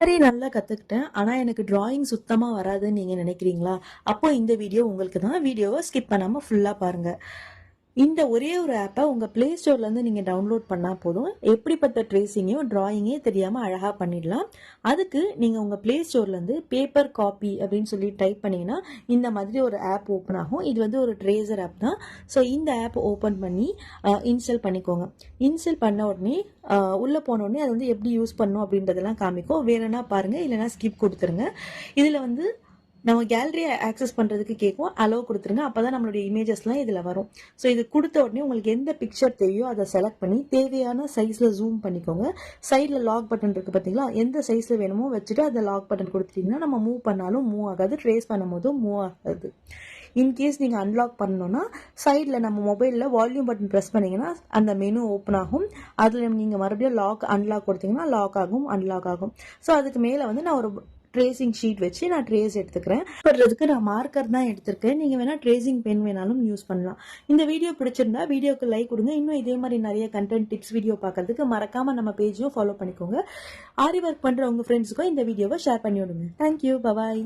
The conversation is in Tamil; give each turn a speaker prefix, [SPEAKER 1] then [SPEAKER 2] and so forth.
[SPEAKER 1] சரி நல்லா கத்துக்கிட்டேன். ஆனா எனக்கு டிராயிங் சுத்தமா வராதுன்னு நீங்க நினைக்கிறீங்களா? அப்போ இந்த வீடியோ உங்களுக்கு தான். வீடியோவை ஸ்கிப் பண்ணாம ஃபுல்லா பாருங்க. இந்த ஒரே ஒரு ஆப்பை உங்க பிளே ஸ்டோர்ல இருந்து நீங்க டவுன்லோட் பண்ணா போதும். எப்படிப்பட்ட ட்ரேசிங்கையும் டிராயிங்கே தெரியாம அழகா பண்ணிடலாம். அதுக்கு நீங்க உங்க பிளே ஸ்டோர்ல இருந்து பேப்பர் காப்பி அப்படின்னு சொல்லி டைப் பண்ணீங்கன்னா இந்த மாதிரி ஒரு ஆப் ஓப்பன் ஆகும். இது வந்து ஒரு ட்ரேசர் ஆப் தான். ஸோ இந்த ஆப் ஓப்பன் பண்ணி இன்ஸ்டால் பண்ணிக்கோங்க. இன்ஸ்டால் பண்ண உடனே உள்ள போன உடனே அது வந்து எப்படி யூஸ் பண்ணணும் அப்படின்றதெல்லாம் காமிக்கும். வேணும்னா பாருங்க, இல்லைன்னா ஸ்கிப் கொடுத்துருங்க. இதுல வந்து நம்ம கேலரியை ஆக்சஸ் பண்ணுறதுக்கு கேட்கும், அலோவ் கொடுத்துருங்க. அப்போ தான் நம்மளுடைய இமேஜஸ்லாம் இதில் வரும். ஸோ இது கொடுத்த உடனே உங்களுக்கு எந்த பிக்சர் தெரியும் அதை செலக்ட் பண்ணி தேவையான சைஸில் ஜூம் பண்ணிக்கோங்க. சைடில் லாக் பட்டன் இருக்குது பார்த்தீங்களா, எந்த சைஸில் வேணுமோ வச்சுட்டு அதை லாக் பட்டன் கொடுத்துட்டிங்கன்னா நம்ம மூவ் பண்ணாலும் மூவ் ஆகாது, ட்ரேஸ் பண்ணும் போதும் மூவ் ஆகாது. இன்கேஸ் நீங்கள் அன்லாக் பண்ணணும்னா சைடில் நம்ம மொபைலில் வால்யூம் பட்டன் ப்ரெஸ் பண்ணிங்கன்னா அந்த மெனு ஓப்பன் ஆகும். அதில் நீங்கள் மறுபடியும் லாக் அன்லாக் கொடுத்தீங்கன்னா லாக் ஆகும், அன்லாக் ஆகும். ஸோ அதுக்கு மேலே வந்து நான் ஒரு ட்ரேசிங் ஷீட் வச்சு நான் ட்ரேஸ் எடுத்துக்கிறேன். பண்றதுக்கு நான் மார்க்கர் தான் எடுத்திருக்கேன். நீங்க வேணா ட்ரேசிங் பென் வேணாலும் யூஸ் பண்ணலாம். இந்த வீடியோ பிடிச்சிருந்தா வீடியோக்கு லைக் கொடுங்க. இன்னும் இதே மாதிரி நிறைய கண்டென்ட் டிப்ஸ் வீடியோ பார்க்கறதுக்கு மறக்காம நம்ம பேஜையும் ஃபாலோ பண்ணிக்கோங்க. ஆரி ஒர்க் பண்ற உங்க ஃப்ரெண்ட்ஸுக்கும் இந்த வீடியோவை ஷேர் பண்ணி விடுங்க. Thank you, bye bye.